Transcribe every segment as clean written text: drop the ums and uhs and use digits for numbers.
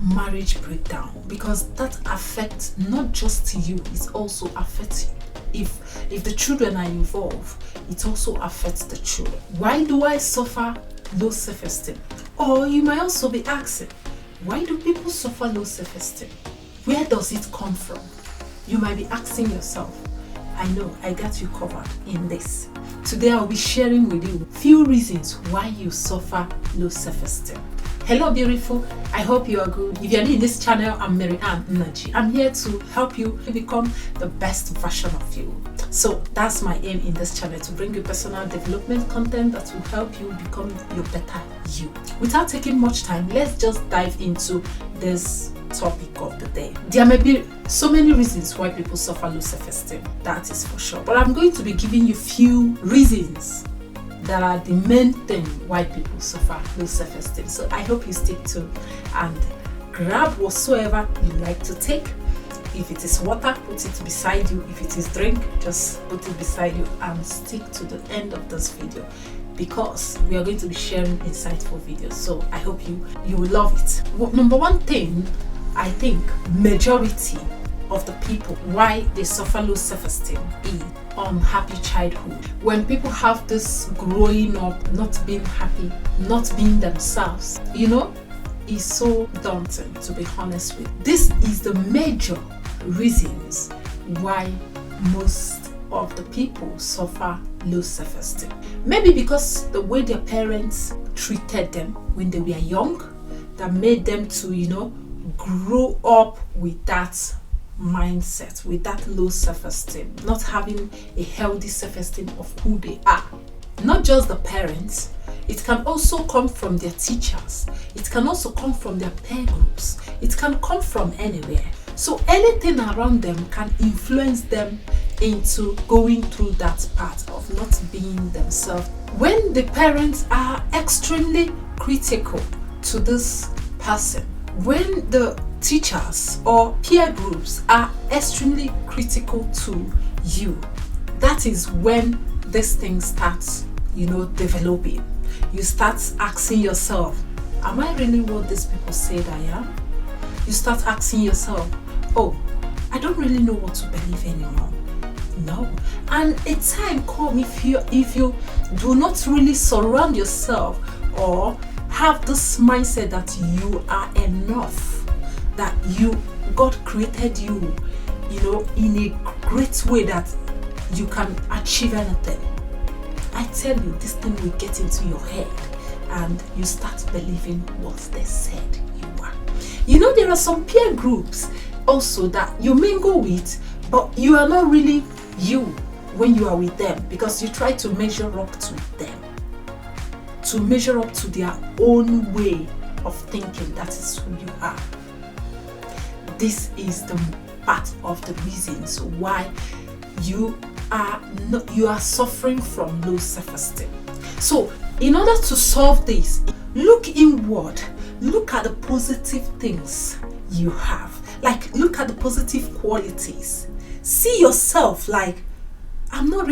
marriage breakdown, because that affects not just you, it also affects you. If the children are involved, it also affects the children. Why do I suffer low self-esteem? Or you might also be asking, why do people suffer low self-esteem? Where does it come from? You might be asking yourself. I know I got you covered in this. Today I'll be sharing with you few reasons why you suffer low self-esteem. Hello beautiful, I hope you are good. If you're new in this channel, I'm Maryann Nnaji. I'm here to help you become the best version of you. So that's my aim in this channel, to bring you personal development content that will help you become your better you. Without taking much time, let's just dive into this topic of the day. There may be so many reasons why people suffer low self-esteem, that is for sure. But I'm going to be giving you few reasons that are the main thing why people suffer low self-esteem. So I hope you stick to and grab whatsoever you like to take. If it is water, put it beside you. If it is drink, just put it beside you and stick to the end of this video, because we are going to be sharing insightful videos. So I hope you will love it. Number one thing, I think majority of the people why they suffer low self-esteem is unhappy childhood. When people have this growing up not being happy, not being themselves, is so daunting, to be honest with you. This is the major reasons why most of the people suffer low self-esteem. Maybe because the way their parents treated them when they were young, that made them to grow up with that mindset, with that low self-esteem, not having a healthy self-esteem of who they are. Not just the parents, it can also come from their teachers, it can also come from their peer groups, it can come from anywhere. So anything around them can influence them into going through that path of not being themselves. When the parents are extremely critical to this person, when the teachers or peer groups are extremely critical to you, that is when this thing starts developing. You start asking yourself, am I really what these people said I am? You start asking yourself, oh, I don't really know what to believe anymore. No. And a time come, if you do not really surround yourself or have this mindset that you are enough, that God created you, in a great way, that you can achieve anything. I tell you, this thing will get into your head and you start believing what they said you are. There are some peer groups also that you mingle with, but you are not really you when you are with them, because you try to measure up to them, to measure up to their own way of thinking. That is who you are. This is the part of the reasons why you are suffering from low self-esteem. So in order to solve this, look inward, look at the positive things you have, like look at the positive qualities. See yourself like, I'm not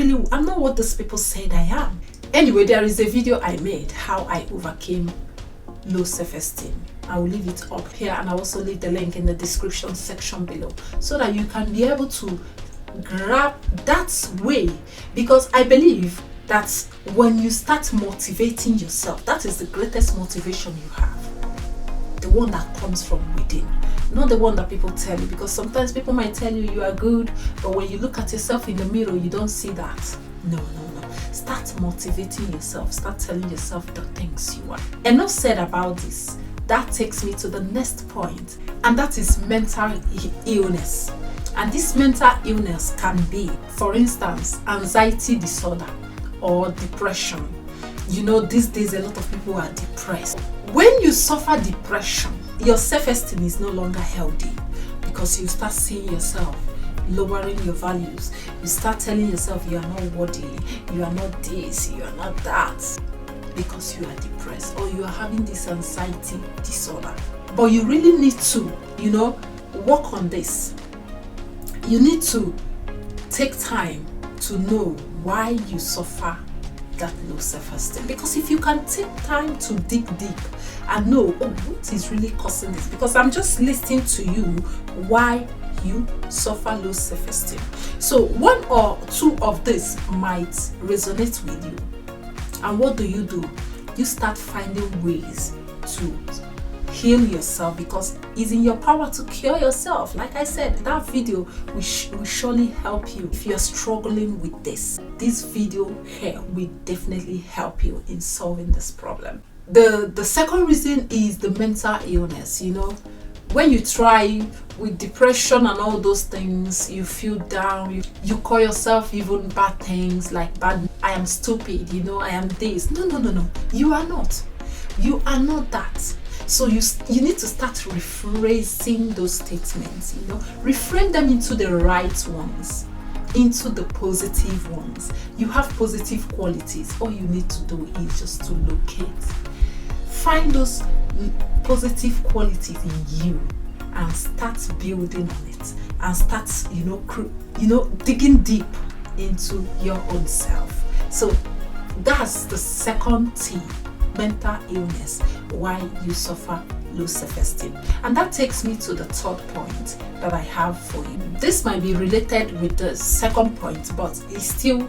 what these people said I am. Anyway, there is a video I made how I overcame low self-esteem. I will leave it up here, and I'll also leave the link in the description section below, so that you can be able to grab that way. Because I believe that when you start motivating yourself, that is the greatest motivation you have, the one that comes from within, not the one that people tell you. Because sometimes people might tell you you are good, but when you look at yourself in the mirror, you don't see that. No. Start motivating yourself. Start telling yourself the things you are. Enough said about this. That takes me to the next point, and that is mental illness. And this mental illness can be, for instance, anxiety disorder or depression. These days a lot of people are depressed. When you suffer depression, your self-esteem is no longer healthy, because you start seeing yourself lowering your values. You start telling yourself you are not worthy, you are not this, you are not that, because you are depressed or you are having this anxiety disorder. But you really need to, work on this. You need to take time to know why you suffer that low self-esteem. Because if you can take time to dig deep and know, oh, what is really causing this, because I'm just listening to you why you suffer low self-esteem. So one or two of this might resonate with you, and what do? You start finding ways to heal yourself, because it's in your power to cure yourself. Like I said, that video will surely help you if you're struggling with this. This video here will definitely help you in solving this problem. The second reason is the mental illness. When you try with depression and all those things, you feel down, you call yourself even bad things like I am stupid, I am this. No, you are not that. So you need to start rephrasing those statements, reframe them into the right ones, into the positive ones. You have positive qualities. All you need to do is just to find those positive qualities in you and start building on it, and start digging deep into your own self. So that's the second T, mental illness, why you suffer low self-esteem. And that takes me to the third point that I have for you. This might be related with the second point, but it's still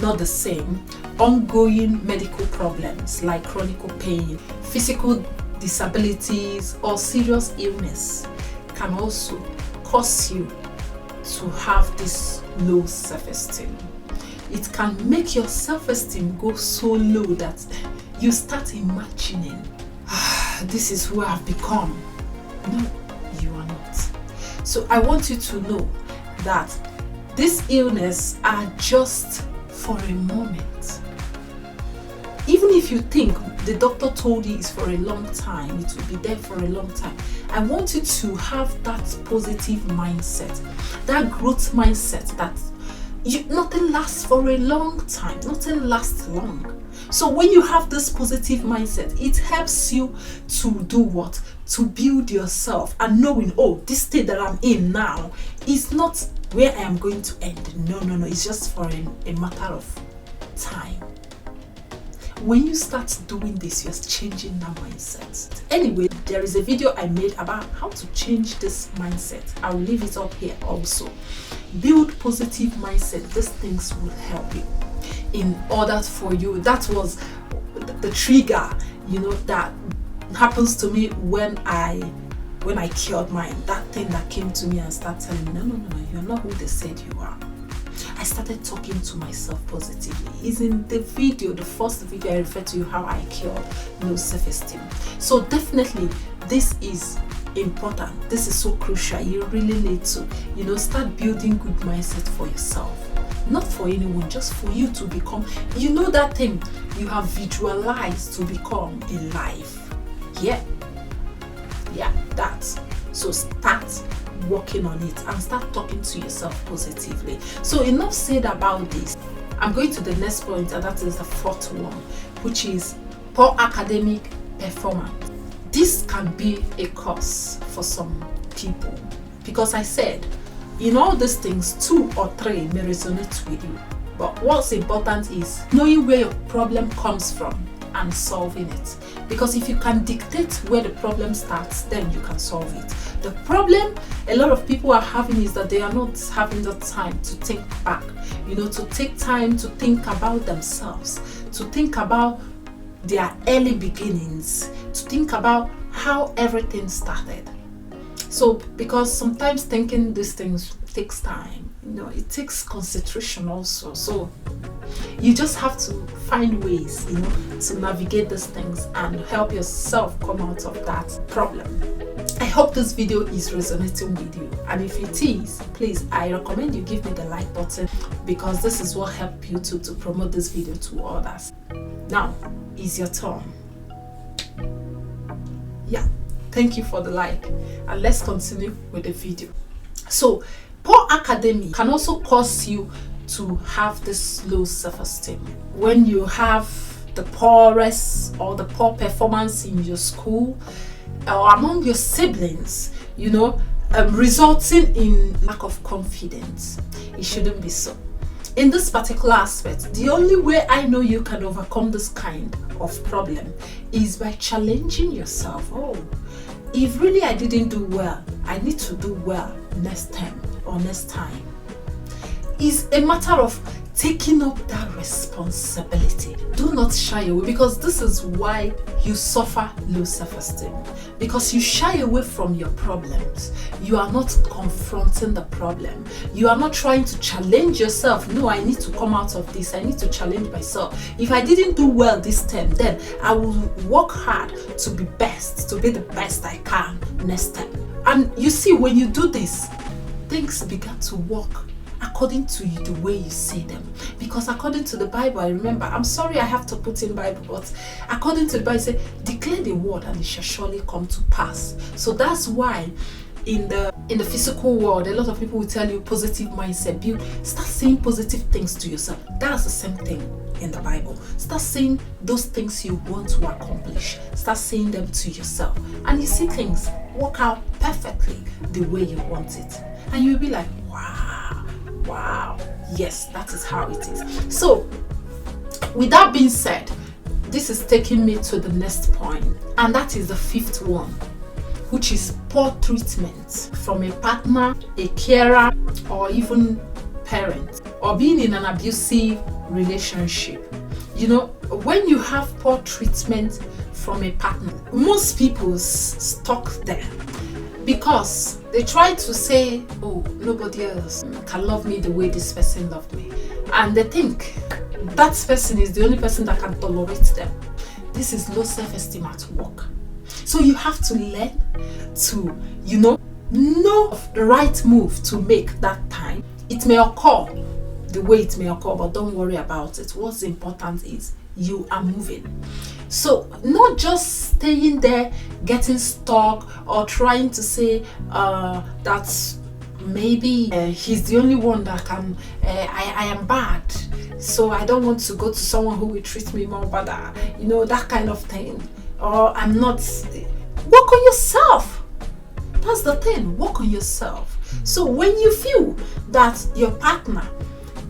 not the same. Ongoing medical problems like chronic pain, physical disabilities, or serious illness can also cause you to have this low self-esteem. It can make your self-esteem go so low that you start imagining, this is who I've become. No, you are not. So I want you to know that these illnesses are just for a moment. Even if you think the doctor told you it's for a long time, it will be there for a long time, I want you to have that positive mindset, that growth mindset, that nothing lasts for a long time, nothing lasts long. So when you have this positive mindset, it helps you to do what? To build yourself, and knowing, oh, this state that I'm in now is not where I am going to end. No, it's just for a matter of time. When you start doing this, you're changing that mindset. Anyway, there is a video I made about how to change this mindset. I'll leave it up here also. Build positive mindset. These things will help you in order for you. That was the trigger, that happens to me when I cured mine. That thing that came to me and started telling me, no, you're not who they said you are. I started talking to myself positively. It's in the video, the first video I referred to you, how I cured low self-esteem. So definitely this is important. This is so crucial. You really need to, start building good mindset for yourself. Not for anyone, just for you to become, that thing you have visualized to become in life. Yeah, that. So start working on it and start talking to yourself positively. So enough said about this. I'm going to the next point, and that is the fourth one, which is poor academic performance. This can be a cause for some people, because I said, in all these things, 2 or 3 may resonate with you. But what's important is knowing where your problem comes from and solving it. Because if you can dictate where the problem starts, then you can solve it. The problem a lot of people are having is that they are not having the time to think back, to take time to think about themselves, to think about their early beginnings, to think about how everything started. So because sometimes thinking these things takes time, it takes concentration also. So you just have to find ways, to navigate these things and help yourself come out of that problem. I hope this video is resonating with you, and if it is, please, I recommend you give me the like button, because this is what helps you to promote this video to others. Now is your turn. Yeah, thank you for the like, and let's continue with the video. So poor academic can also cause you to have this low self-esteem. When you have the poorest or the poor performance in your school or among your siblings, resulting in lack of confidence. It shouldn't be so. in this particular aspect, the only way I know you can overcome this kind of problem is by challenging yourself. Oh, if really I didn't do well, I need to do well next time or next time. It's a matter of taking up that responsibility. Do not shy away, because this is why you suffer low self-esteem, because you shy away from your problems. You are not confronting the problem. You are not trying to challenge yourself. No, I need to come out of this. I need to challenge myself. If I didn't do well this time, then I will work hard to be best, to be the best I can next time. And you see, when you do this, things begin to work according to you, the way you say them. Because according to the Bible, I remember, I'm sorry I have to put in Bible, but according to the Bible, it says, declare the word and it shall surely come to pass. So that's why in the physical world, a lot of people will tell you positive mindset. Start saying positive things to yourself. That's the same thing in the Bible. Start saying those things you want to accomplish. Start saying them to yourself, and you see things work out perfectly the way you want it. And you'll be like, wow, yes, that is how it is. So with that being said, this is taking me to the next point, and that is the fifth one, which is poor treatment from a partner, a carer, or even parent, or being in an abusive relationship. You know, when you have poor treatment from a partner, most people stuck there because they try to say, oh, nobody else can love me the way this person loved me, and they think that person is the only person that can tolerate them. This is low self-esteem at work. So you have to learn to, know the right move to make that time. It may occur the way it may occur, but don't worry about it. What's important is you are moving. So not just staying there, getting stuck, or trying to say that maybe he's the only one that can, I am bad, so I don't want to go to someone who will treat me more better, that kind of thing. Or I'm not. Work on yourself. That's the thing. Work on yourself. So when you feel that your partner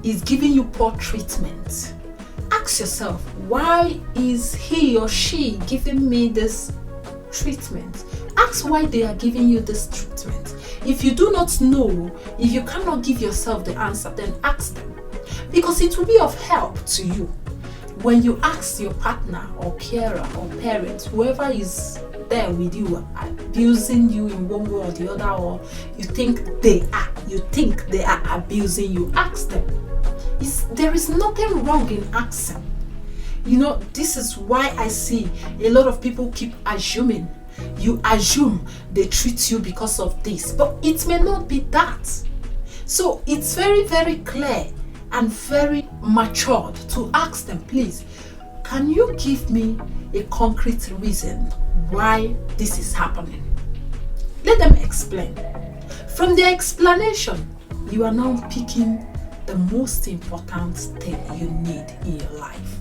is giving you poor treatment, ask yourself, why is he or she giving me this treatment? Ask why they are giving you this treatment. If you do not know, if you cannot give yourself the answer, then ask them, because it will be of help to you. When you ask your partner or carer or parent, whoever is there with you, abusing you in one way or the other, or you think they are abusing you, ask them. There is nothing wrong in asking. This is why I see a lot of people keep assuming. You assume they treat you because of this, but it may not be that. So it's very, very clear and very matured to ask them, please, can you give me a concrete reason why this is happening? Let them explain. From their explanation, you are now picking the most important thing you need in your life.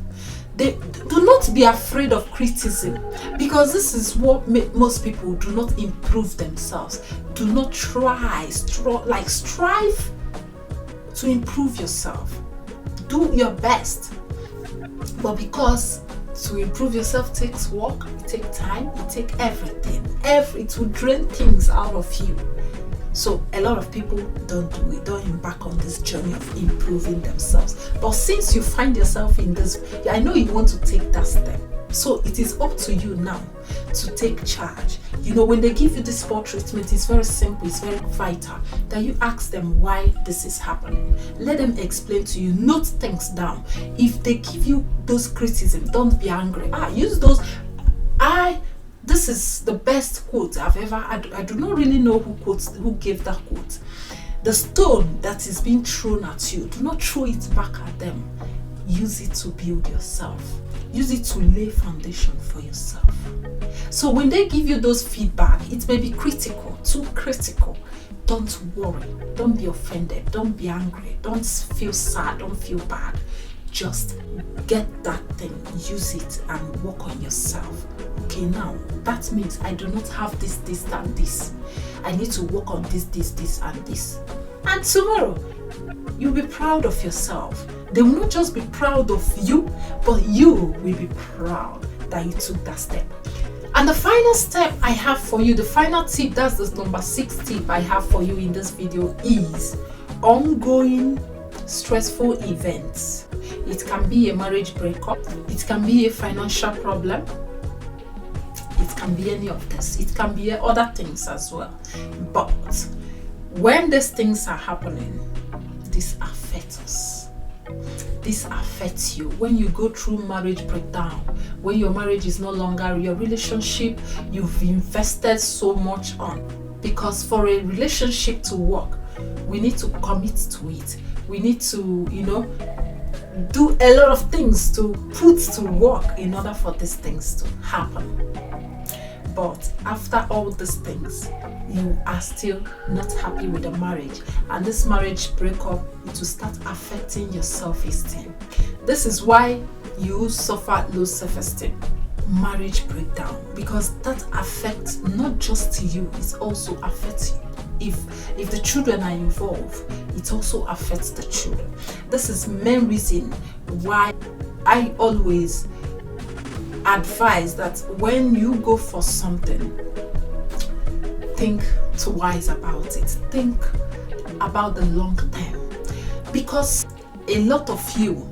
Do not be afraid of criticism, because this is what most people do not improve themselves. Do not strive to improve yourself. Do your best. But because to improve yourself takes work, it takes time, it takes everything. It will drain things out of you. So a lot of people don't do it, don't embark on this journey of improving themselves. But since you find yourself in this, I know you want to take that step. So it is up to you now to take charge. When they give you this poor treatment, it's very simple, it's very vital that you ask them why this is happening. Let them explain to you. Note things down. If they give you those criticisms, don't be angry. Use those. This is the best quote I've ever. I do not really know who gave that quote. The stone that is being thrown at you, do not throw it back at them. Use it to build yourself. Use it to lay foundation for yourself. So when they give you those feedback, it may be critical, too critical. Don't worry. Don't be offended. Don't be angry. Don't feel sad. Don't feel bad. Just get that thing, use it, and work on yourself. Okay, now that means I do not have this, and this. I need to work on this, and this. And tomorrow, You'll be proud of yourself. They will not just be proud of you, but you will be proud that you took that step. And the final step I have for you, the final tip, that's the number 6 tip I have for you in this video, is ongoing stressful events. It can be a marriage breakup, it can be a financial problem, it can be any of this, it can be other things as well. But when these things are happening, this affects us. This affects you. When you go through marriage breakdown, when your marriage is no longer your relationship you've invested so much on. Because for a relationship to work, we need to commit to it. We need to, do a lot of things to put to work in order for these things to happen. But after all these things, you are still not happy with the marriage, and this marriage breakup, it will start affecting your self-esteem. This is why you suffer low self-esteem, marriage breakdown, because that affects not just you, it also affects you. If the children are involved, it also affects the children. This is main reason why I always advise that when you go for something, think twice about it. Think about the long term, because a lot of you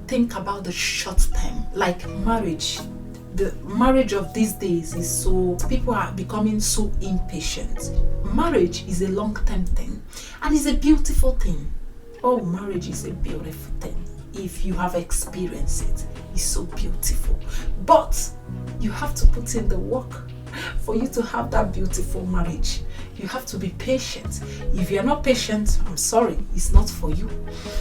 think about the short term, like marriage. The marriage of these days is so, people are becoming so impatient. Marriage is a long-term thing, and it's a beautiful thing. Oh, marriage is a beautiful thing. If you have experienced it, it's so beautiful. But you have to put in the work for you to have that beautiful marriage. You have to be patient. If you're not patient, I'm sorry, it's not for you.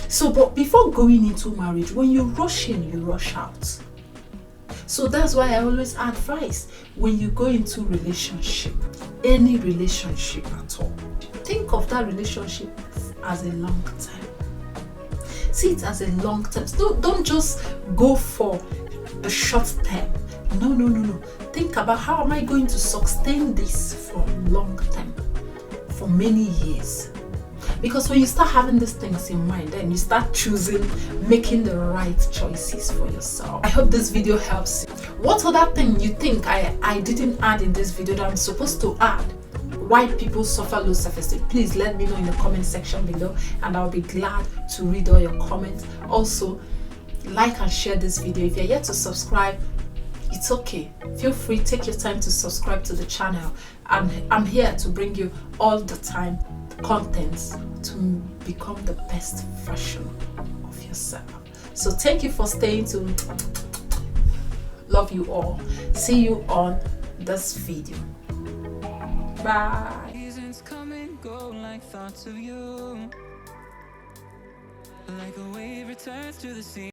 So, but before going into marriage, when you rush in, you rush out. So that's why I always advise, when you go into relationship, any relationship at all, think of that relationship as a long term. See it as a long term. Don't just go for a short term. No. Think about, how am I going to sustain this for long term, for many years? Because when you start having these things in mind, then you start choosing, making the right choices for yourself. I hope this video helps you. What other thing you think I didn't add in this video that I'm supposed to add? Why people suffer low self-esteem? Please let me know in the comment section below, and I'll be glad to read all your comments. Also, like and share this video. If you're yet to subscribe, it's okay. Feel free, take your time to subscribe to the channel. I'm here to bring you all the time contents to become the best version of yourself. So thank you for staying tuned. Love you all. See you on this video. Bye. Seasons come and go like thoughts of you, like a wave returns to the sea.